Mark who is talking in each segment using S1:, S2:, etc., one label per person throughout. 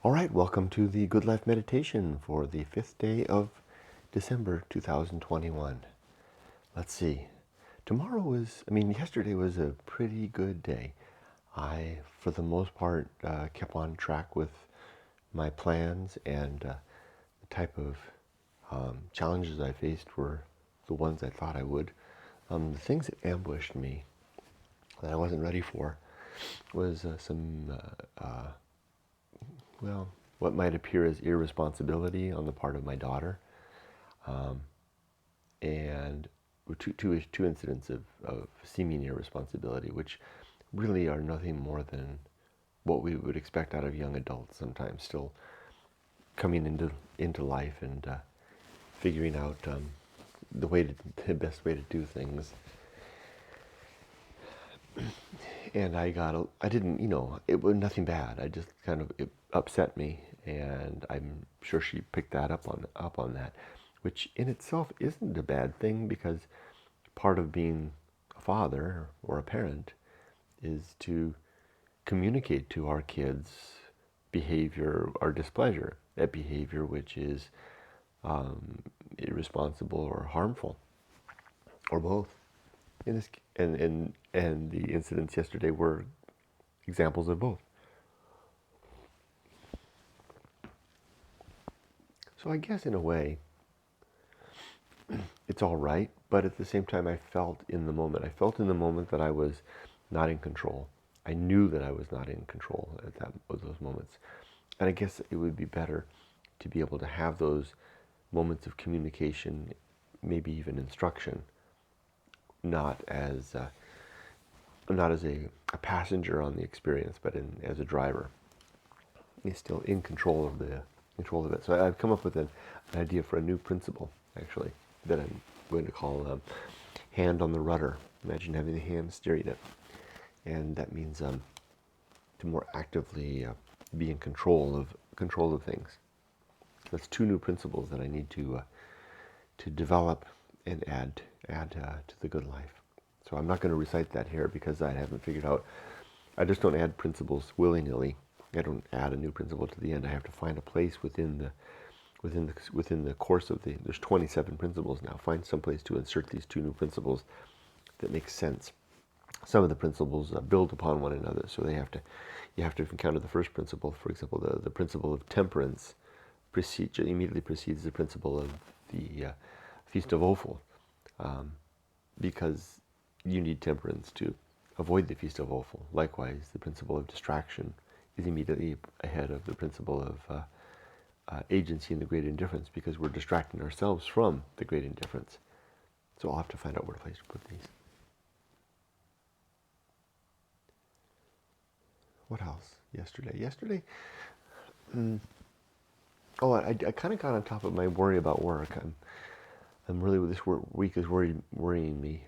S1: All right, welcome to the Good Life Meditation for the 5th day of December 2021. Let's see. Yesterday was a pretty good day. I, for the most part, kept on track with my plans, and the type of challenges I faced were the ones I thought I would. The things that ambushed me that I wasn't ready for was what might appear as irresponsibility on the part of my daughter, and two incidents of seeming irresponsibility, which really are nothing more than what we would expect out of young adults sometimes, still coming into life and figuring out the best way to do things. And I didn't, it was nothing bad. It upset me, and I'm sure she picked that up on that, which in itself isn't a bad thing, because part of being a father or a parent is to communicate to our kids behavior or displeasure, that behavior which is irresponsible or harmful, or both. And the incidents yesterday were examples of both. So I guess in a way, it's all right, but at the same time, I felt in the moment that I was not in control. I knew that I was not in control at those moments. And I guess it would be better to be able to have those moments of communication, maybe even instruction, not as a passenger on the experience, but as a driver. He's still in control of it. So I've come up with an idea for a new principle, actually, that I'm going to call hand on the rudder. Imagine having the hand steering it, and that means to more actively be in control of things. That's two new principles that I need to develop and add to the good life. So I'm not going to recite that here, because I haven't figured out. I just don't add principles willy-nilly. I don't add a new principle to the end. I have to find a place within the course of there's 27 principles now. Find some place to insert these two new principles that makes sense. Some of the principles build upon one another, so you have to encounter the first principle. For example, the principle of temperance immediately precedes the principle of the Feast of Offal, because you need temperance to avoid the Feast of Offal. Likewise, the principle of distraction is immediately ahead of the principle of agency in the great indifference, because we're distracting ourselves from the great indifference. So I'll have to find out where to put these. What else? Yesterday, I kind of got on top of my worry about work. I'm really, this week is worrying me.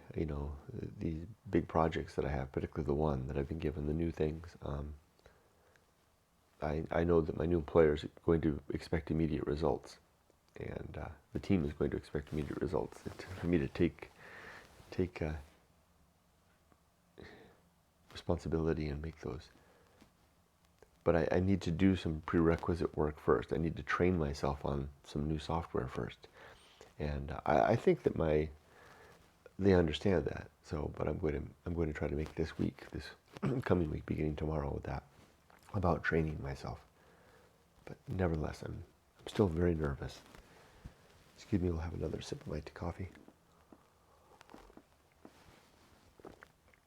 S1: These big projects that I have, particularly the one that I've been given, the new things. I know that my new employer is going to expect immediate results, and the team is going to expect immediate results. For me to take responsibility and make those. But I need to do some prerequisite work first. I need to train myself on some new software first. And I think that they understand that. But I'm going to try to make this coming week, beginning tomorrow, with that, about training myself. But nevertheless, I'm still very nervous. Excuse me, we'll have another sip of my coffee.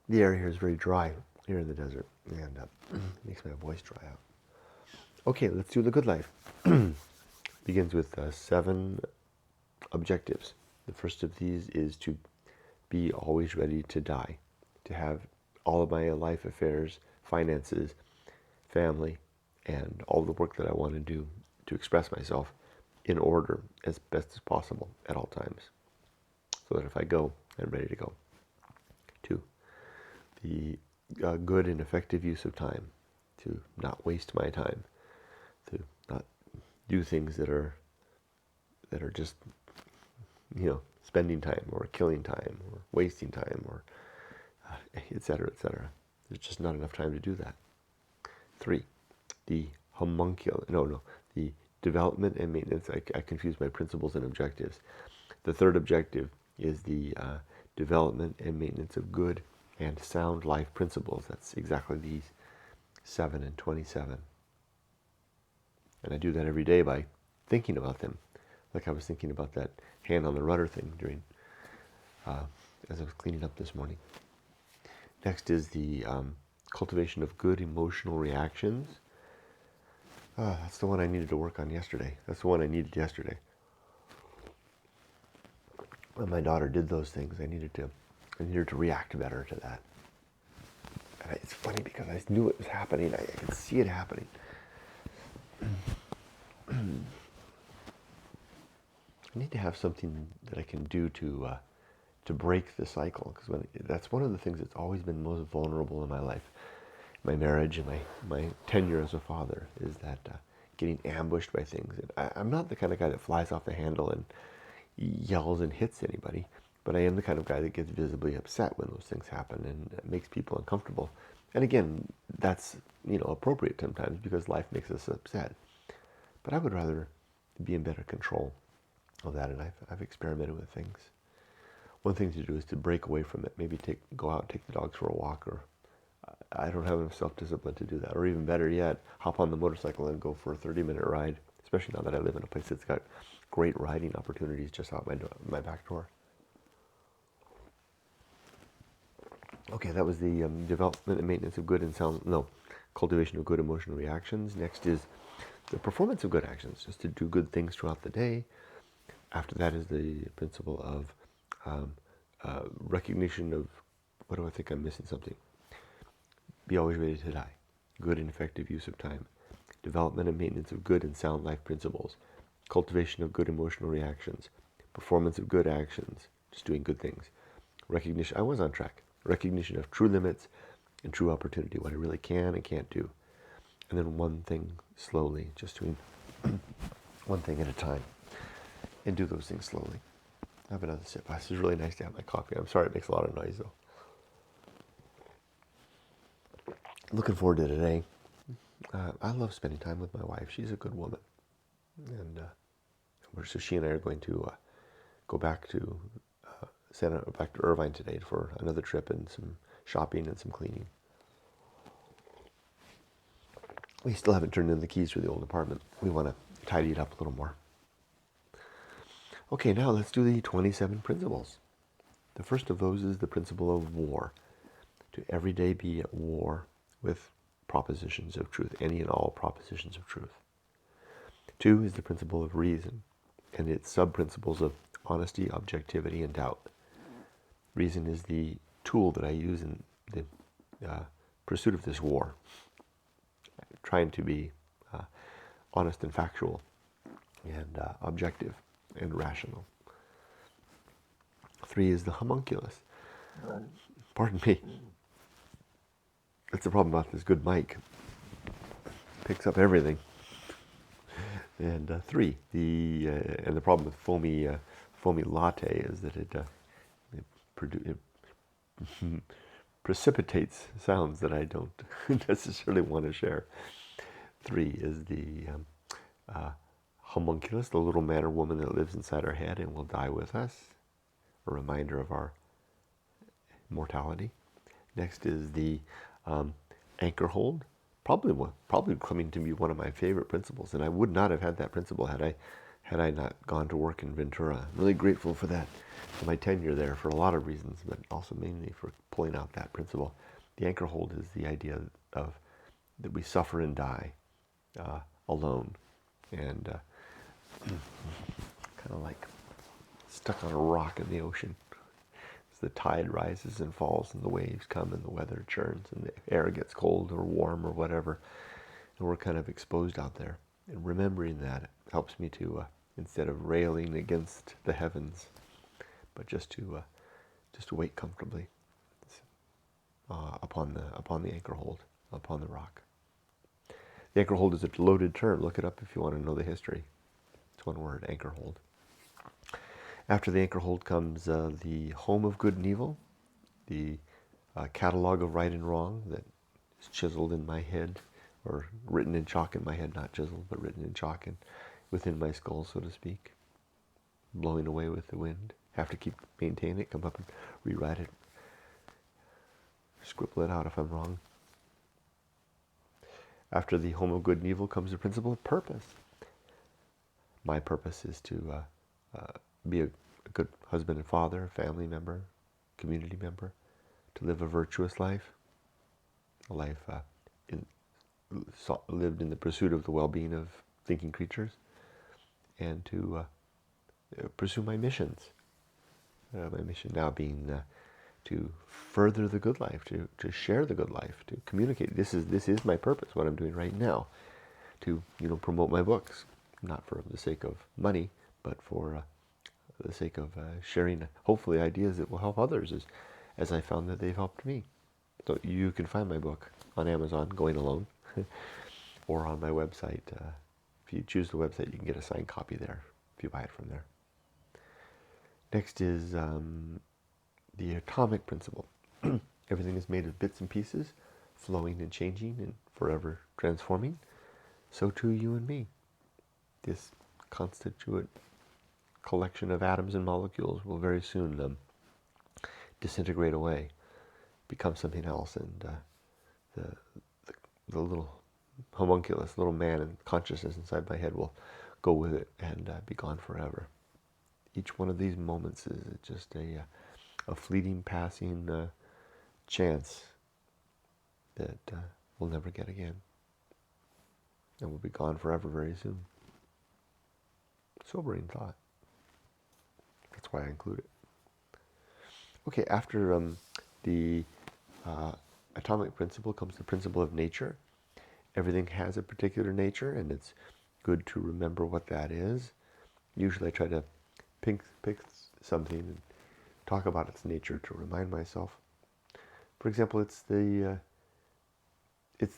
S1: The air here is very dry here in the desert, and makes my voice dry out. Okay, let's do the good life. Begins with 7 objectives. The first of these is to be always ready to die, to have all of my life affairs, finances, family, and all the work that I want to do to express myself in order as best as possible at all times, so that if I go, I'm ready to go. 2, the good and effective use of time, to not waste my time, to not do things that are just spending time or killing time or wasting time, or etc., etc. There's just not enough time to do that. 3, the the development and maintenance. I confuse my principles and objectives. The third objective is the development and maintenance of good and sound life principles. That's exactly these 7 and 27. And I do that every day by thinking about them. Like I was thinking about that hand on the rudder thing during as I was cleaning up this morning. Next is the cultivation of good emotional reactions. That's the one I needed to work on yesterday. That's the one I needed yesterday. When my daughter did those things, I needed to react better to that. And it's funny because I knew it was happening. I could see it happening. I need to have something that I can do to break the cycle, because that's one of the things that's always been most vulnerable in my life, my marriage and my tenure as a father, is that getting ambushed by things. And I'm not the kind of guy that flies off the handle and yells and hits anybody, but I am the kind of guy that gets visibly upset when those things happen, and it makes people uncomfortable. And again, that's appropriate sometimes because life makes us upset. But I would rather be in better control of that, and I've experimented with things. One thing to do is to break away from it. Maybe go out and take the dogs for a walk, or I don't have enough self-discipline to do that. Or even better yet, hop on the motorcycle and go for a 30-minute ride, especially now that I live in a place that's got great riding opportunities just out my back door. Okay, that was the development and maintenance of good and cultivation of good emotional reactions. Next is the performance of good actions, just to do good things throughout the day. After that is the principle of recognition of, what do I think I'm missing something? Be always ready to die. Good and effective use of time. Development and maintenance of good and sound life principles. Cultivation of good emotional reactions. Performance of good actions. Just doing good things. Recognition, I was on track. Recognition of true limits and true opportunity, what I really can and can't do. And then one thing slowly, just doing one thing at a time. And do those things slowly. Have another sip. This is really nice to have my coffee. I'm sorry it makes a lot of noise though. Looking forward to today. I love spending time with my wife. She's a good woman. And so she and I are going to go back to Irvine today for another trip and some shopping and some cleaning. We still haven't turned in the keys for the old apartment. We want to tidy it up a little more. Okay, now let's do the 27 principles. The first of those is the principle of war. To every day be at war with propositions of truth, any and all propositions of truth. 2 is the principle of reason, and its sub-principles of honesty, objectivity, and doubt. Reason is the tool that I use in the pursuit of this war, trying to be honest and factual, and objective and rational. 3 is the homunculus. Pardon me. That's the problem about this good mic. Picks up everything. And 3, and the problem with foamy latte is that it precipitates sounds that I don't necessarily want to share. 3 is the homunculus, the little man or woman that lives inside our head and will die with us, a reminder of our mortality. Next is the Anchorhold, probably coming to be one of my favorite principles, and I would not have had that principle had I not gone to work in Ventura. I'm really grateful for that, for my tenure there, for a lot of reasons, but also mainly for pulling out that principle. The Anchorhold is the idea of that we suffer and die alone, and kind of like stuck on a rock in the ocean. As the tide rises and falls and the waves come and the weather churns and the air gets cold or warm or whatever, and we're kind of exposed out there. And remembering that helps me to, instead of railing against the heavens, but just to wait comfortably upon the Anchorhold, upon the rock. The Anchorhold is a loaded term. Look it up if you want to know the history. It's one word, Anchorhold. After the Anchorhold comes the home of good and evil, the catalog of right and wrong that is chiseled in my head or written in chalk in my head, not chiseled, but written in chalk and within my skull, so to speak, blowing away with the wind. Have to maintain it, come up and rewrite it, scribble it out if I'm wrong. After the home of good and evil comes the principle of purpose. My purpose is to be a good husband and father, family member, community member, to live a virtuous life, a life lived in the pursuit of the well-being of thinking creatures, and to pursue my missions. My mission now being to further the good life, to share the good life, to communicate. This is my purpose, what I'm doing right now, to promote my books, not for the sake of money, but for the sake of sharing, hopefully, ideas that will help others, as I found that they've helped me. So you can find my book on Amazon, Going Alone, or on my website. If you choose the website, you can get a signed copy there if you buy it from there. Next is the atomic principle. Everything is made of bits and pieces, flowing and changing and forever transforming. So too you and me. This constituent collection of atoms and molecules will very soon disintegrate away, become something else, and the little homunculus, little man and consciousness inside my head will go with it and be gone forever. Each one of these moments is just a fleeting, passing chance that we'll never get again, and will be gone forever very soon. Sobering thought. That's why I include it. Okay, after the atomic principle comes the principle of nature. Everything has a particular nature, and it's good to remember what that is. Usually I try to pick something and talk about its nature to remind myself. For example, it's the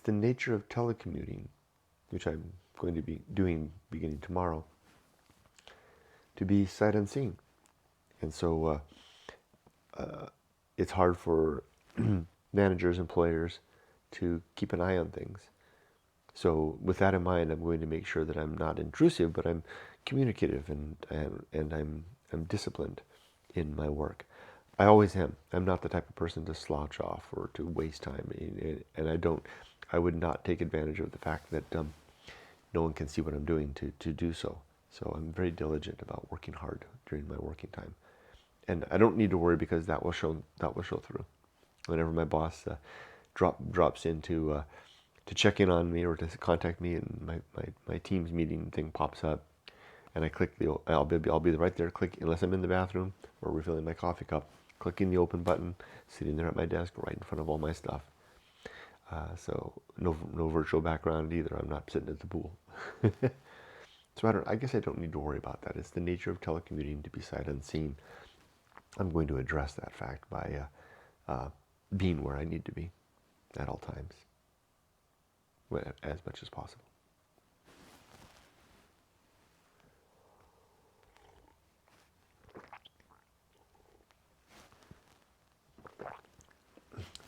S1: nature of telecommuting, which I'm going to be doing beginning tomorrow, to be sight unseen. And so it's hard for managers, employers to keep an eye on things. So with that in mind, I'm going to make sure that I'm not intrusive, but I'm communicative and I'm disciplined in my work. I always am. I'm not the type of person to slouch off or to waste time, and I would not take advantage of the fact that no one can see what I'm doing to do so. So I'm very diligent about working hard during my working time, and I don't need to worry because that will show through. Whenever my boss drops in to check in on me or to contact me, and my Teams meeting thing pops up, and I click I'll be right there. Click, unless I'm in the bathroom or refilling my coffee cup, clicking the open button, sitting there at my desk right in front of all my stuff. So no virtual background either. I'm not sitting at the pool. So I guess I don't need to worry about that. It's the nature of telecommuting to be sight unseen. I'm going to address that fact by being where I need to be at all times, as much as possible.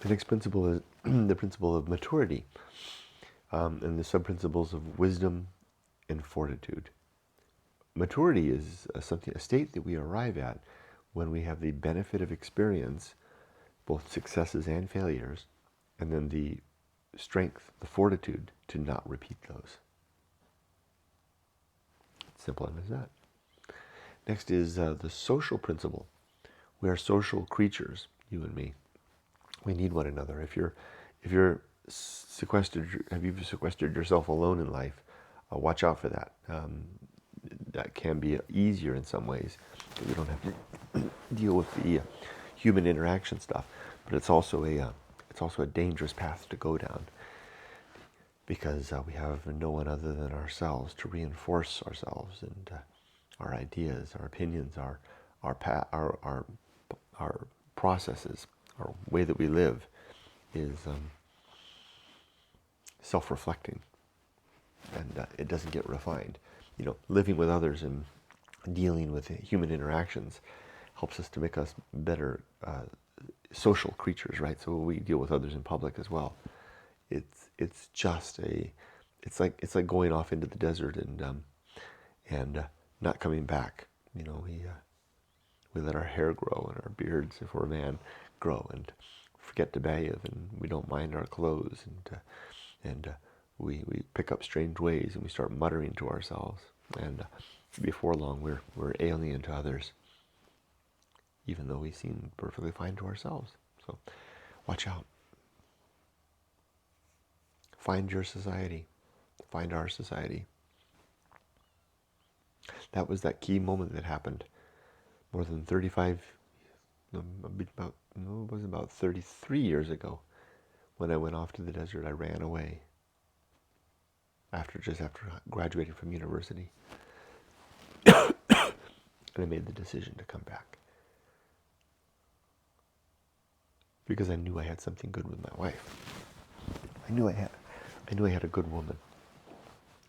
S1: The next principle is the principle of maturity, and the sub-principles of wisdom and fortitude. Maturity is a state that we arrive at when we have the benefit of experience, both successes and failures, and then the strength, the fortitude to not repeat those. Simple as that. Next is the social principle. We are social creatures, you and me. We need one another. If you've sequestered yourself alone in life, watch out for that. That can be easier in some ways. You don't have to deal with the human interaction stuff, but it's also a dangerous path to go down, because we have no one other than ourselves to reinforce ourselves and our ideas, our opinions, our processes. Our way that we live is self-reflecting, and it doesn't get refined. Living with others and dealing with human interactions helps us to make us better social creatures, right? So we deal with others in public as well. it's just it's like going off into the desert and not coming back. We let our hair grow and our beards, if we're a man, grow, and forget to bathe, and we don't mind our clothes, and we pick up strange ways, and we start muttering to ourselves, and before long we're alien to others, even though we seem perfectly fine to ourselves. So watch out. Find your society. Find our society. That was that key moment that happened more than 35, about, no, it was about 33 years ago. When I went off to the desert, I ran away just after graduating from university. And I made the decision to come back. Because I knew I had something good with my wife. I knew I had a good woman,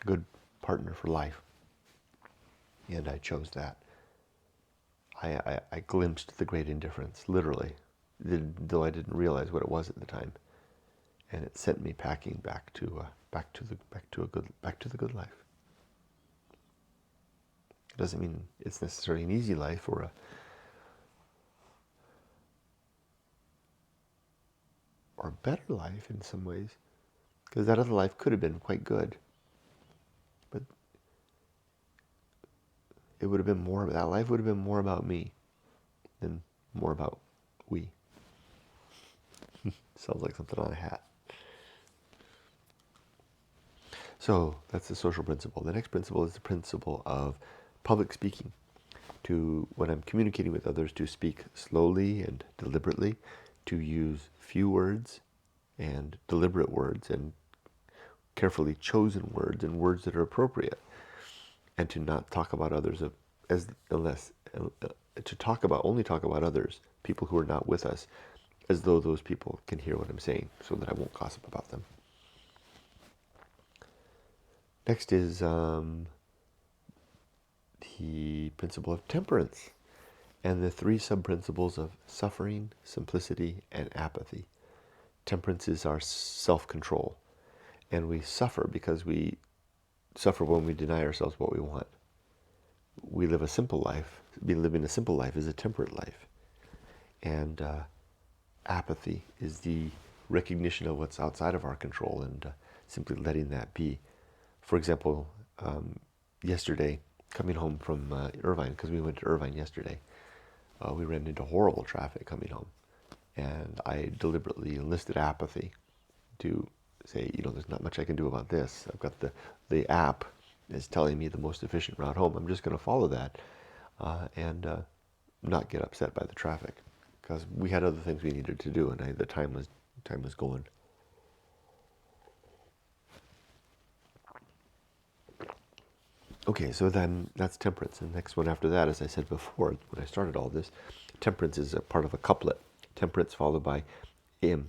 S1: a good partner for life. And I chose that. I glimpsed the great indifference, literally, though I didn't realize what it was at the time, and it sent me packing back to the good life. It doesn't mean it's necessarily an easy life or a better life in some ways, because that other life could have been quite good, but it would have been more. That life would have been more about me than more about we. Sounds like something on a hat. So that's the social principle. The next principle is the principle of public speaking. When I'm communicating with others, to speak slowly and deliberately, to use few words and deliberate words and carefully chosen words and words that are appropriate, and to not talk about others only talk about others, people who are not with us, as though those people can hear what I'm saying, so that I won't gossip about them. Next is the principle of temperance, and the three sub-principles of suffering, simplicity, and apathy. Temperance is our self-control, and we suffer because we suffer when we deny ourselves what we want. We live a simple life. Living a simple life is a temperate life. And apathy is the recognition of what's outside of our control and simply letting that be. For example, yesterday, coming home from Irvine, because we went to Irvine yesterday, we ran into horrible traffic coming home. And I deliberately enlisted apathy to say, there's not much I can do about this. I've got the app is telling me the most efficient route home. I'm just going to follow that and not get upset by the traffic, because we had other things we needed to do, and the time was going. Okay, so then that's temperance. And the next one after that, as I said before, when I started all this, temperance is a part of a couplet. Temperance followed by the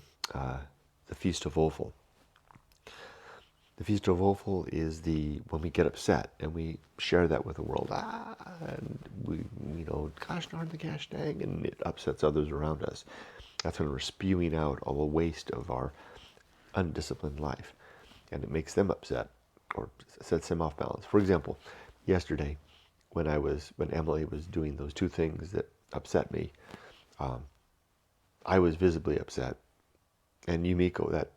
S1: Feast of Offal. The Feast of Offal is when we get upset and we share that with the world. And we, gosh darn the gosh dang, and it upsets others around us. That's when we're spewing out all the waste of our undisciplined life, and it makes them upset or sets them off balance. For example, yesterday, when Emily was doing those two things that upset me, I was visibly upset, and Yumiko, that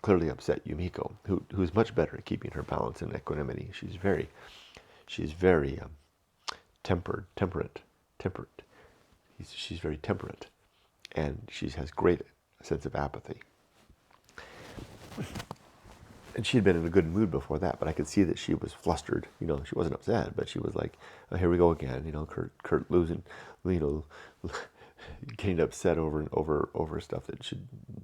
S1: clearly upset Yumiko, who's much better at keeping her balance and equanimity. She's very temperate. She's very temperate, and she has great sense of apathy. And she had been in a good mood before that, but I could see that she was flustered. She wasn't upset, but she was like, oh, here we go again. Kurt losing, getting upset over stuff that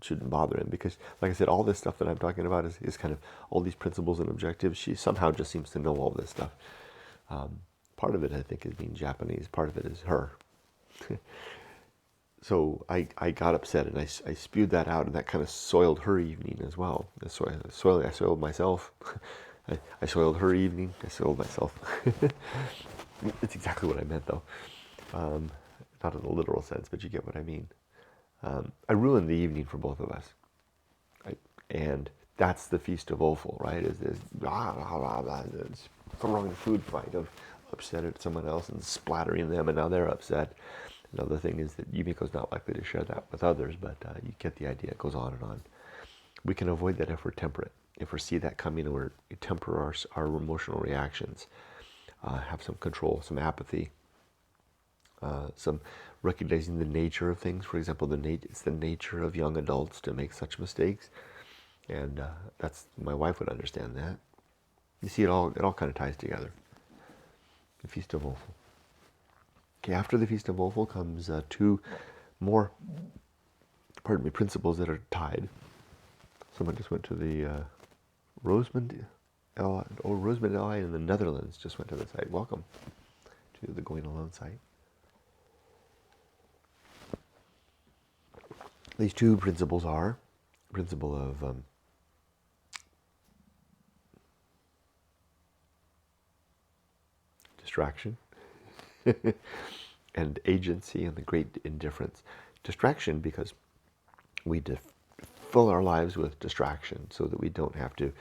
S1: shouldn't bother him. Because, like I said, all this stuff that I'm talking about is kind of all these principles and objectives. She somehow just seems to know all this stuff. Part of it, I think, is being Japanese. Part of it is her. So I got upset, and I spewed that out, and that kind of soiled her evening as well. I soiled myself. I soiled her evening. I soiled myself. It's exactly what I meant, though. Not in a literal sense, but you get what I mean. I ruined the evening for both of us. And That's the Feast of Offal, right? Is this blah, blah, blah, blah, it's throwing a food fight of upset at someone else and splattering them, and now they're upset. Another thing is that Yumiko's not likely to share that with others, but you get the idea. It goes on and on. We can avoid that if we're temperate. If we see that coming and we temper our emotional reactions, have some control, some apathy, some recognizing the nature of things. For example, it's the nature of young adults to make such mistakes, and that's my wife would understand that. You see, it all kind of ties together. The Feast of Offal. Okay, after the Feast of Offal comes two more, principles that are tied. Someone just went to the Rosemond LI in the Netherlands just went to the site. Welcome to the Going Alone site. These two principles are principle of distraction and agency and the great indifference. Distraction because we fill our lives with distraction so that we don't have to,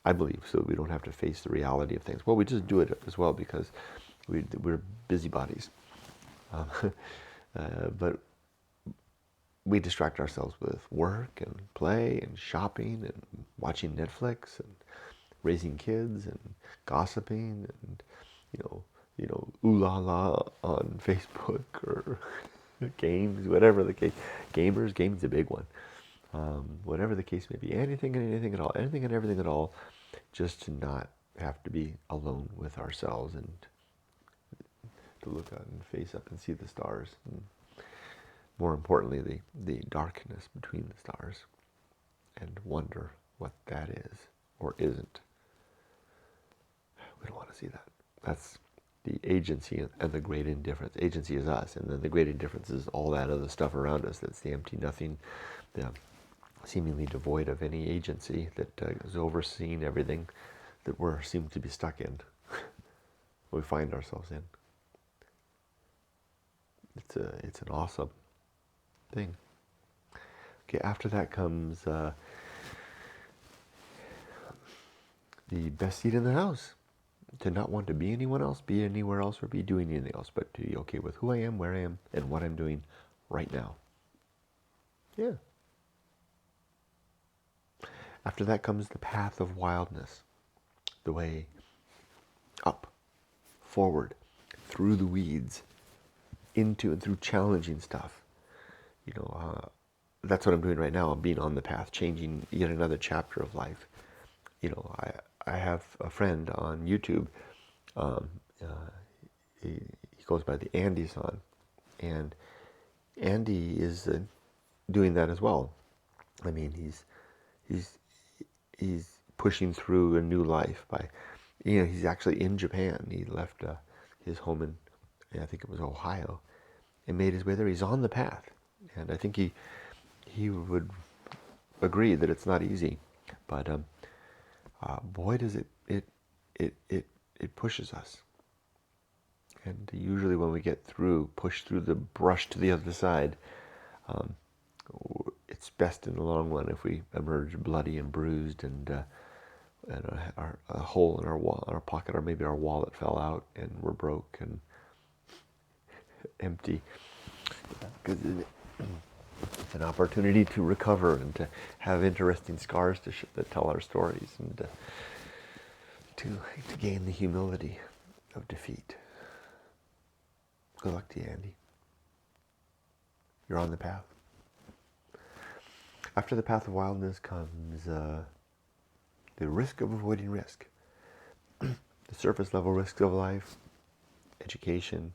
S1: I believe, so that we don't have to face the reality of things. Well, we just do it as well because we're busybodies. But we distract ourselves with work and play and shopping and watching Netflix and raising kids and gossiping and, ooh la la on Facebook or games, whatever the case. Games a big one. Whatever the case may be, anything and anything at all, anything and everything at all, just to not have to be alone with ourselves and to look out and face up and see the stars. And more importantly, the darkness between the stars and wonder what that is or isn't. We don't want to see that. That's the agency and the great indifference. Agency is us, and then the great indifference is all that other stuff around us. That's the empty nothing, the seemingly devoid of any agency that is overseeing everything that we seem to be stuck in. We find ourselves in. It's an awesome thing. Okay, after that comes the best seat in the house. To not want to be anyone else, be anywhere else, or be doing anything else, but to be okay with who I am, where I am, and what I'm doing right now. Yeah. After that comes the path of wildness. The way up, forward, through the weeds, into and through challenging stuff. That's what I'm doing right now. I'm being on the path, changing yet another chapter of life. I have a friend on YouTube. He goes by the Andy-san, and Andy is doing that as well. I mean, he's pushing through a new life by, he's actually in Japan. He left his home in, I think it was Ohio, and made his way there. He's on the path, and I think he would agree that it's not easy, but boy, does it pushes us. And usually when we get push through the brush to the other side, it's best in the long run if we emerge bloody and bruised and a hole in our pocket, or maybe our wallet fell out and we're broke and empty. Because it's an opportunity to recover and to have interesting scars that tell our stories, and to gain the humility of defeat. Good luck to you, Andy. You're on the path. After the path of wildness comes the risk of avoiding risk. The surface level risks of life, education,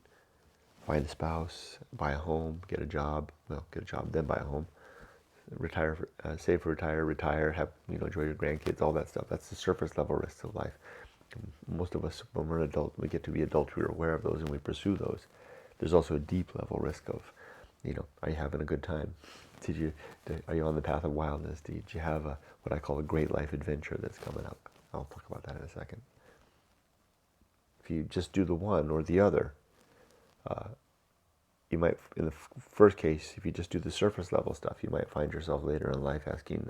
S1: find a spouse, buy a home, get a job, then buy a home, retire, save for retire, have, enjoy your grandkids, all that stuff. That's the surface level risks of life. Most of us, when we're an adult, we get to be adults, we're aware of those and we pursue those. There's also a deep level risk of, are you having a good time? Are you on the path of wildness? Did you have what I call a great life adventure that's coming up? I'll talk about that in a second. If you just do the one or the other, you might, in the first case, if you just do the surface level stuff, you might find yourself later in life asking,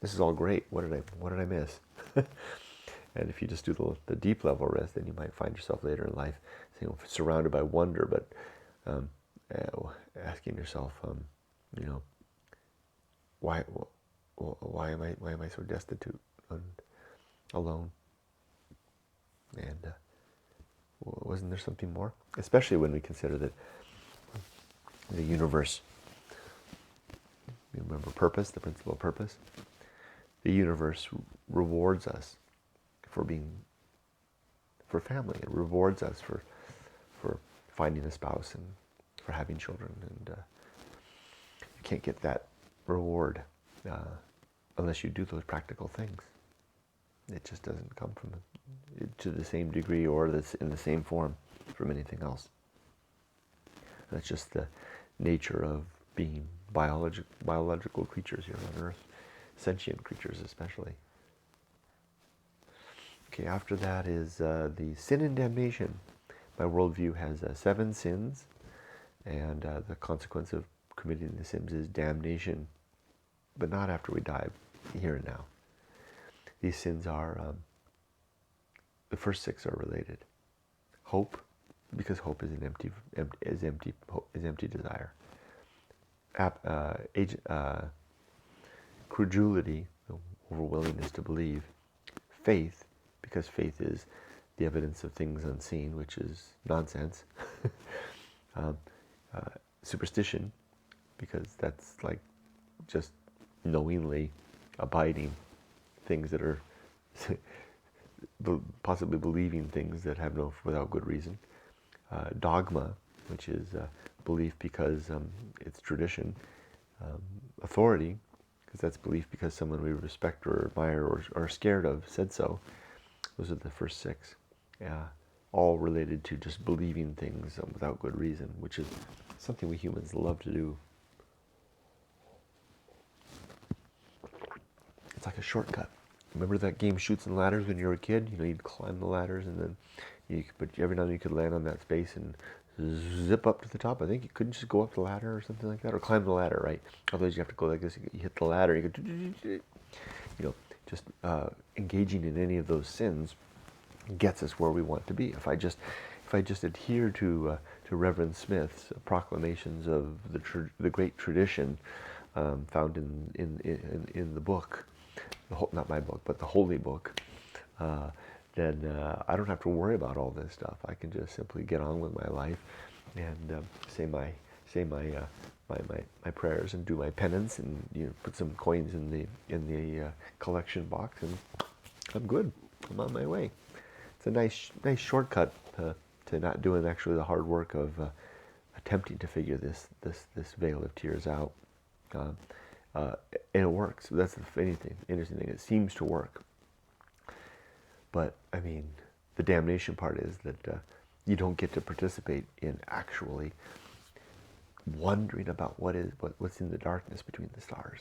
S1: this is all great. What did I miss? And if you just do the deep level rest, then you might find yourself later in life, surrounded by wonder, but asking yourself, why am I so destitute and alone? And wasn't there something more? Especially when we consider that the universe, you remember purpose, the principle of purpose? The universe rewards us for family. It rewards us for finding a spouse and for having children. And you can't get that reward unless you do those practical things. It just doesn't come from to the same degree or in the same form from anything else. That's just the nature of being biological creatures here on Earth, sentient creatures especially. Okay, after that is the sin and damnation. My worldview has 7 sins, and the consequence of committing the sins is damnation, but not after we die, here and now. These sins are, the first 6 are related. Hope, because hope is an empty desire. Credulity, over willingness to believe. Faith, because faith is the evidence of things unseen, which is nonsense. Superstition, because that's like just knowingly abiding things that are possibly believing things that have without good reason. Dogma, which is belief because it's tradition. Authority, because that's belief because someone we respect or admire or are scared of said so. Those are the first 6. All related to just believing things without good reason, which is something we humans love to do. It's like a shortcut. Remember that game Chutes and Ladders when you were a kid? You'd climb the ladders and then but every now and then you could land on that space and zip up to the top. I think you couldn't just go up the ladder or something like that, or climb the ladder, right? Otherwise you have to go like this. You hit the ladder, you go, just engaging in any of those sins gets us where we want to be. If I just adhere to Reverend Smith's proclamations of the great tradition found in the book, not my book, but the holy book, then I don't have to worry about all this stuff. I can just simply get on with my life and say my prayers and do my penance and put some coins in the collection box, and I'm good. I'm on my way. It's a nice shortcut to not doing actually the hard work of attempting to figure this veil of tears out. And it works. That's the interesting thing. It seems to work. But I mean, the damnation part is that you don't get to participate in actually wondering about what's in the darkness between the stars.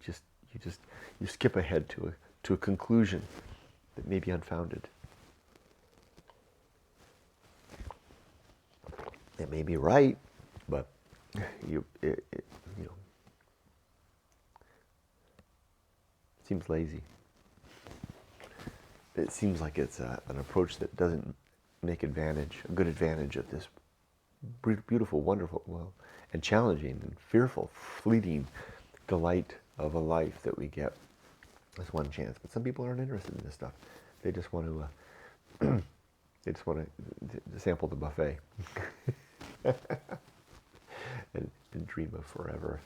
S1: You skip ahead to a conclusion that may be unfounded. It may be right, but it seems lazy. It seems like it's an approach that doesn't make a good advantage of this beautiful, wonderful, and challenging and fearful, fleeting delight of a life that we get as one chance. But some people aren't interested in this stuff. They just want to sample the buffet and dream of forever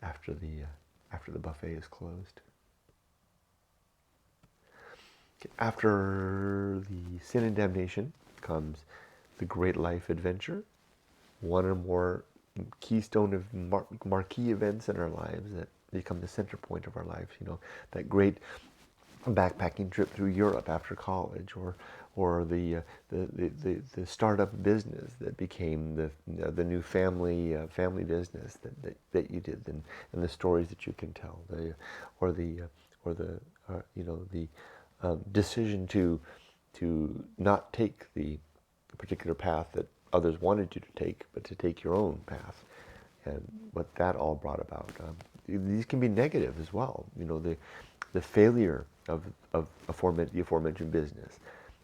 S1: after the buffet is closed. After the sin and damnation comes the great life adventure, one or more keystone of marquee events in our lives that become the center point of our lives. That great backpacking trip through Europe after college, or the startup business that became the new family business that you did, and the stories that you can tell, or the decision to not take the particular path that others wanted you to take, but to take your own path, and what that all brought about. these can be negative as well. The failure of the aforementioned business,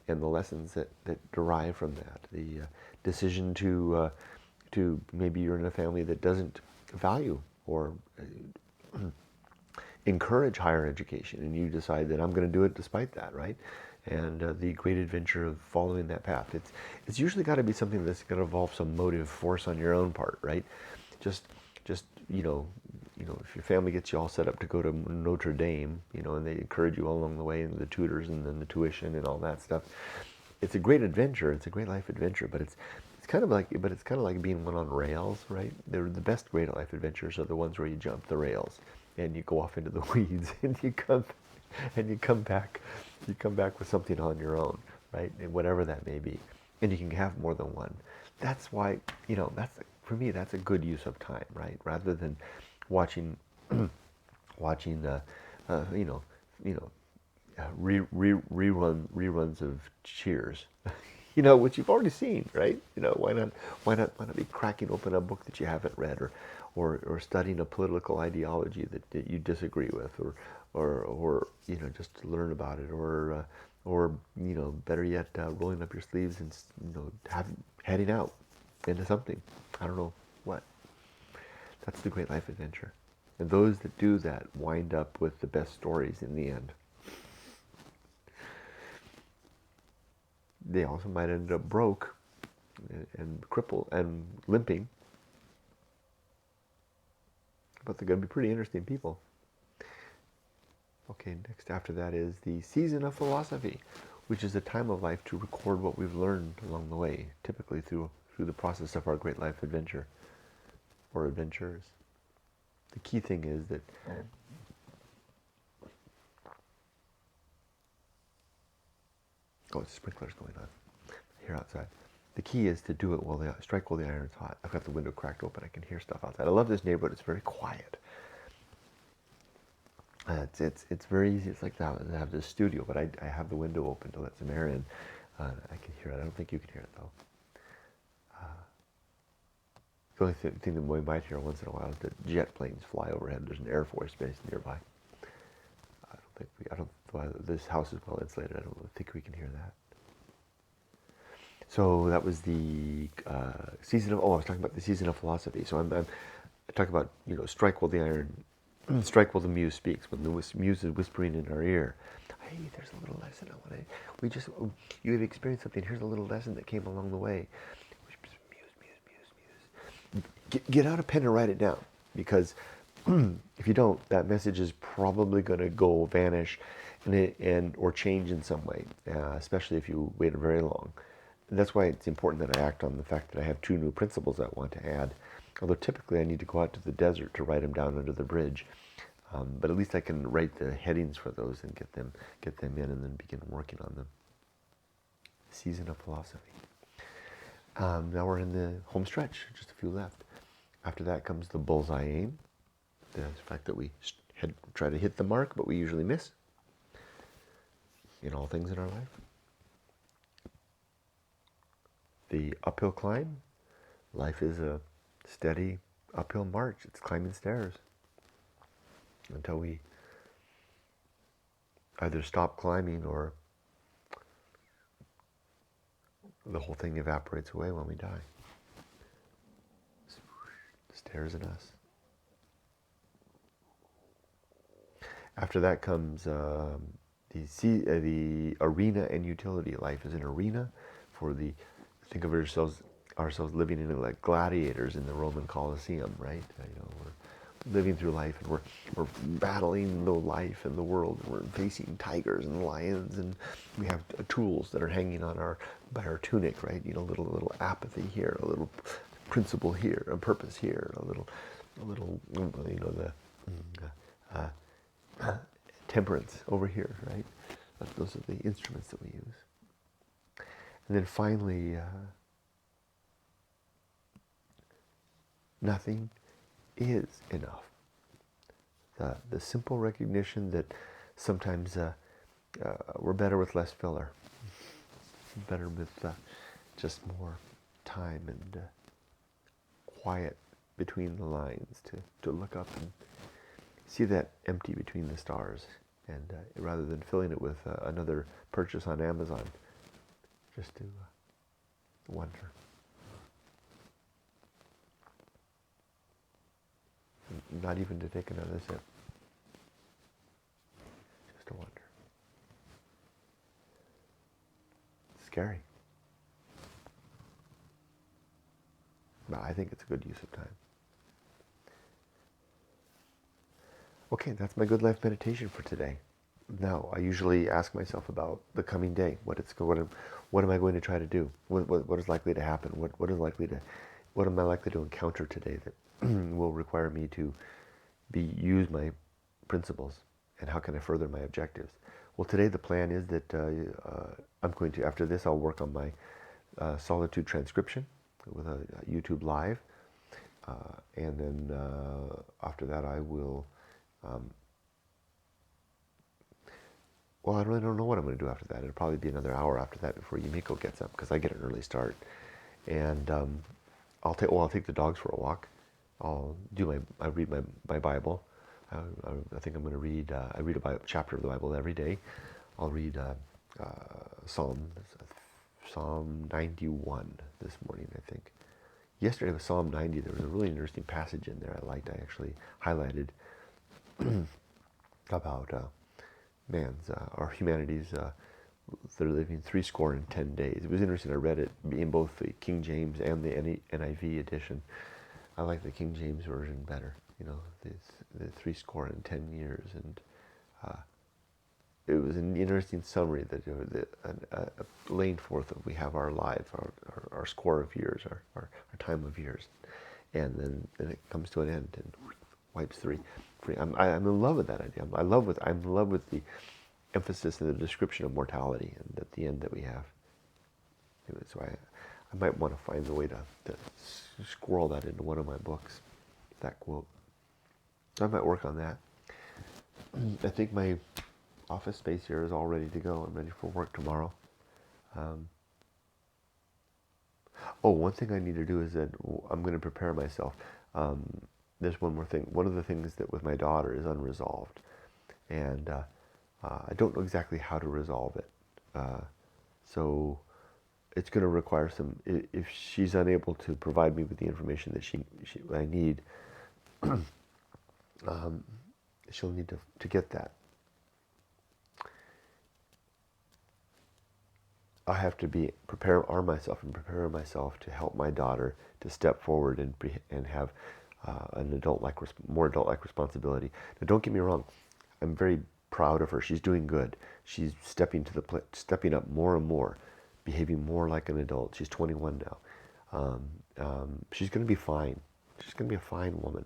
S1: and the lessons that derive from that. The decision to maybe you're in a family that doesn't value or encourage higher education, and you decide that I'm going to do it despite that, right? And the great adventure of following that path. It's usually got to be something that's going to involve some motive force on your own part, right? Just if your family gets you all set up to go to Notre Dame, and they encourage you all along the way, and the tutors, and then the tuition, and all that stuff. It's a great adventure. It's a great life adventure, but it's kind of like being one on rails, right? The best great life adventures are the ones where you jump the rails and you go off into the weeds, and you come back with something on your own, right? And whatever that may be, and you can have more than one. That's why, for me, that's a good use of time, right? Rather than watching reruns of Cheers, which you've already seen, right? Why not be cracking open a book that you haven't read, or studying a political ideology that you disagree with, or just to learn about it, or better yet, rolling up your sleeves and heading out into something. I don't know what. That's the great life adventure. And those that do that wind up with the best stories in the end. They also might end up broke and crippled and limping. But they're going to be pretty interesting people. Okay, next after that is the season of philosophy, which is a time of life to record what we've learned along the way, typically through the process of our great life adventure or adventures. The key thing is that sprinklers going on here outside. The key is to do it strike while the iron's hot. I've got the window cracked open. I can hear stuff outside. I love this neighborhood. It's very quiet. It's very easy. It's like to have this studio, but I have the window open to let some air in. I can hear it. I don't think you can hear it though. The only thing that we might hear once in a while is that jet planes fly overhead. There's an Air Force base nearby. This house is well insulated. I don't think we can hear that. So that was the season of. I was talking about the season of philosophy. So I talk about strike while the muse speaks. When the muse is whispering in our ear, hey, there's a little lesson I want to. You have experienced something. Here's a little lesson that came along the way. Get out a pen and write it down, because if you don't, that message is probably going to vanish, or change in some way, especially if you wait very long. And that's why it's important that I act on the fact that I have 2 new principles I want to add. Although typically I need to go out to the desert to write them down under the bridge, but at least I can write the headings for those and get them in, and then begin working on them. Season of philosophy. Now we're in the home stretch, just a few left. After that comes the bullseye aim, the fact that we try to hit the mark, but we usually miss in all things in our life. The uphill climb. Life is a steady uphill march. It's climbing stairs until we either stop climbing or the whole thing evaporates away when we die. Stairs in us. After that comes the arena and utility. Life is an arena for think of ourselves living in like gladiators in the Roman Colosseum, right? We're living through life, and we're battling the life and the world, and we're facing tigers and lions, and we have tools that are hanging on by our tunic, right? Little apathy here, a little principle here, a purpose here, a little temperance over here, right? Those are the instruments that we use. And then finally, nothing is enough. The simple recognition that sometimes we're better with less filler, better with just more time and quiet between the lines to look up see that empty between the stars, and rather than filling it with another purchase on Amazon, just to wonder. Not even to take another sip. Just to wonder. Scary. But I think it's a good use of time. Okay, that's my good life meditation for today. Now, I usually ask myself about the coming day. What am I going to try to do? What is likely to happen? What am I likely to encounter today that will require me to use my principles, and how can I further my objectives? Well, today the plan is that I'm going to, after this, I'll work on my solitude transcription with a YouTube live, and then after that I will. Well, I really don't know what I'm going to do after that. It'll probably be another hour after that before Yumiko gets up, because I get an early start, and I'll take the dogs for a walk. I read my Bible. I think I'm going to read. I read a chapter of the Bible every day. I'll read Psalm 91 this morning, I think. Yesterday was Psalm 90. There was a really interesting passage in there I liked. I actually highlighted about or humanity's they're living 70 days. It was interesting. I read it in both the King James and the NIV edition. I like the King James version better. The 70 years, and it was an interesting summary that laying forth that we have our life, our score of years, our time of years, and then it comes to an end and wipes free. I'm in love with that idea. I'm in love with the emphasis and the description of mortality, and at the end that we have. So I might want to find a way to squirrel that into one of my books, that quote. So I might work on that. I think my office space here is all ready to go. I'm ready for work tomorrow. One thing I need to do is that I'm going to prepare myself. There's one more thing. One of the things that with my daughter is unresolved, and I don't know exactly how to resolve it. So it's going to require some. If she's unable to provide me with the information that I need, she'll need to get that. I have to prepare myself to help my daughter to step forward and have an more adult-like responsibility. Now, don't get me wrong. I'm very proud of her. She's doing good. She's stepping up more and more, behaving more like an adult. She's 21 now. She's going to be fine. She's going to be a fine woman.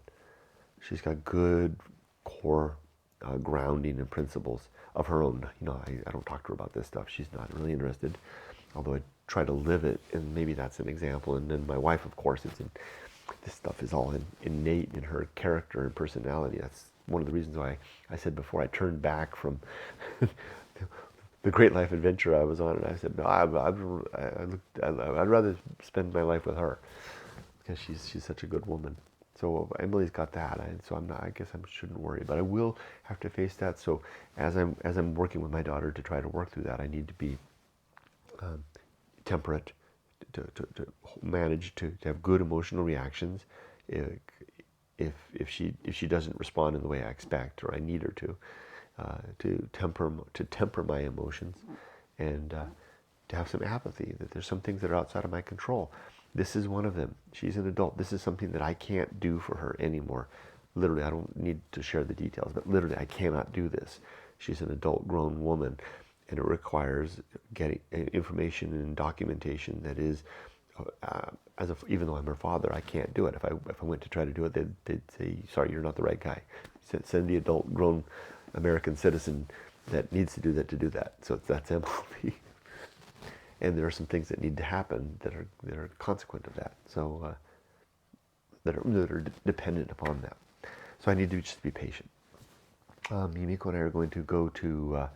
S1: She's got good core grounding and principles of her own. I don't talk to her about this stuff. She's not really interested, although I try to live it, and maybe that's an example. And then my wife, of course, this stuff is all innate in her character and personality. That's one of the reasons why I said before I turned back from the great life adventure I was on, and I said, no, I'd rather spend my life with her, because she's such a good woman. So Emily's got that, I guess I shouldn't worry, but I will have to face that. So as I'm working with my daughter to try to work through that, I need to be temperate, to manage to have good emotional reactions. If she doesn't respond in the way I expect or I need her to temper my emotions, and to have some apathy, that there's some things that are outside of my control. This is one of them. She's an adult. This is something that I can't do for her anymore. Literally, I don't need to share the details, but literally, I cannot do this. She's an adult, grown woman, and it requires getting information and documentation that is, even though I'm her father, I can't do it. If I went to try to do it, they'd say, sorry, you're not the right guy. Send the adult, grown American citizen that needs to do that. So that's Emily. And there are some things that need to happen that are consequent of that. So that are dependent upon that. So I need to just be patient. Yumiko and I are going to go to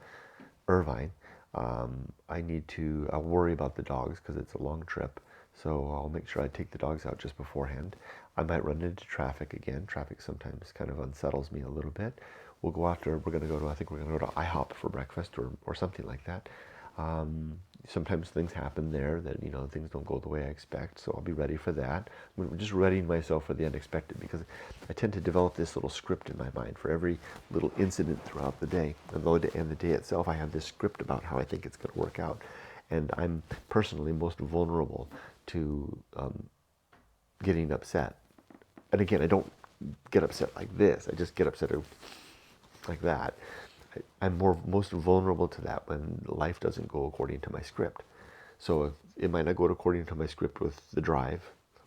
S1: Irvine. I'll worry about the dogs because it's a long trip. So I'll make sure I take the dogs out just beforehand. I might run into traffic again. Traffic sometimes kind of unsettles me a little bit. We'll go after, we're going to go to, I think we're going to go to IHOP for breakfast or something like that. Sometimes things happen there that, things don't go the way I expect, so I'll be ready for that. I'm just readying myself for the unexpected, because I tend to develop this little script in my mind for every little incident throughout the day. And the day itself, I have this script about how I think it's going to work out. And I'm personally most vulnerable to getting upset. And again, I don't get upset like this. I just get upset like that. I'm most vulnerable to that when life doesn't go according to my script. So it might not go according to my script with the drive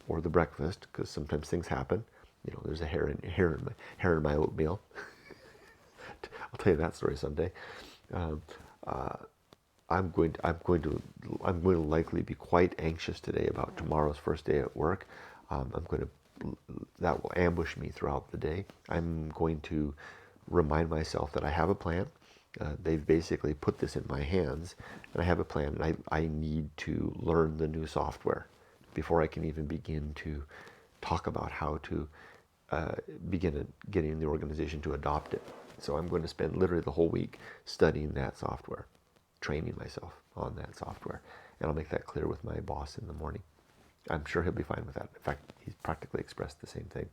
S1: or the breakfast, because sometimes things happen. There's a hair in my oatmeal. I'll tell you that story someday. I'm going to likely be quite anxious today about tomorrow's first day at work. That will ambush me throughout the day. I'm going to remind myself that I have a plan. They've basically put this in my hands, and I have a plan, and I need to learn the new software before I can even begin to talk about how to begin getting the organization to adopt it. So I'm going to spend literally the whole week studying that software, training myself on that software, and I'll make that clear with my boss in the morning. I'm sure he'll be fine with that. In fact, he's practically expressed the same thing.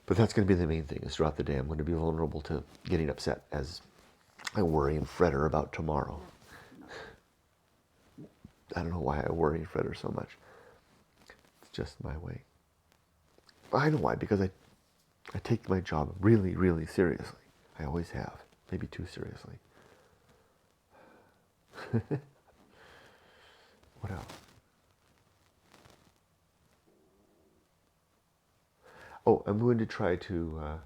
S1: But that's going to be the main thing, is throughout the day I'm going to be vulnerable to getting upset as I worry and fretter about tomorrow. I don't know why I worry and fretter so much. It's just my way. I know why, because I take my job really, really seriously. I always have. Maybe too seriously. What else? Oh, I'm going to try to...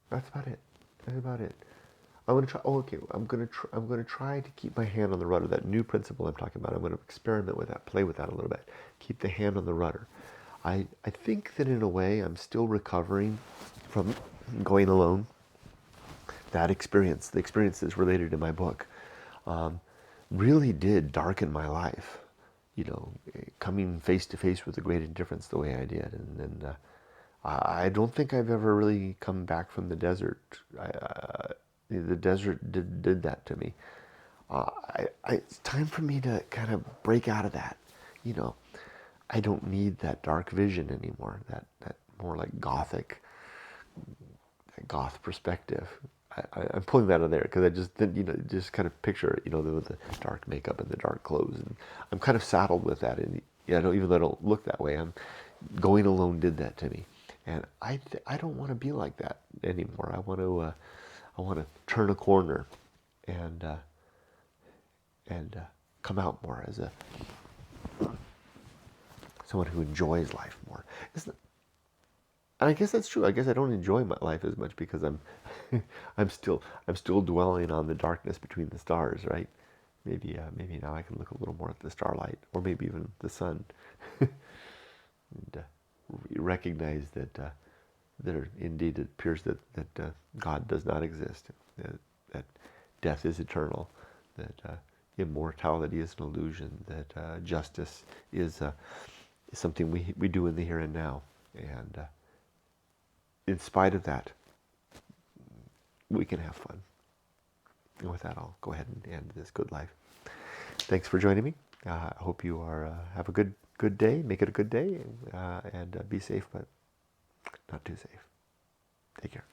S1: that's about it. That's about it. I'm going to try... Oh, okay. I'm going to try to keep my hand on the rudder. That new principle I'm talking about. I'm going to experiment with that, play with that a little bit. Keep the hand on the rudder. I think that in a way I'm still recovering from going alone. That experience, the experience that's related in my book, really did darken my life. Coming face to face with the great indifference the way I did, and I don't think I've ever really come back from the desert. The desert did that to me. It's time for me to kind of break out of that. I don't need that dark vision anymore. That more like gothic, that goth perspective. I'm pulling that out of there because I just kind of picture, the dark makeup and the dark clothes, and I'm kind of saddled with that. And even though I don't look that way, going alone did that to me, and I don't want to be like that anymore. I want to turn a corner, and come out more as someone who enjoys life more. And I guess that's true. I guess I don't enjoy my life as much because I'm still dwelling on the darkness between the stars, right? Maybe now I can look a little more at the starlight, or maybe even the sun, and recognize that indeed it appears that God does not exist, that death is eternal, that immortality is an illusion, that justice is something we do in the here and now, and in spite of that, we can have fun. And with that, I'll go ahead and end this good life. Thanks for joining me. I hope you have a good day. Make it a good day, and be safe, but not too safe. Take care.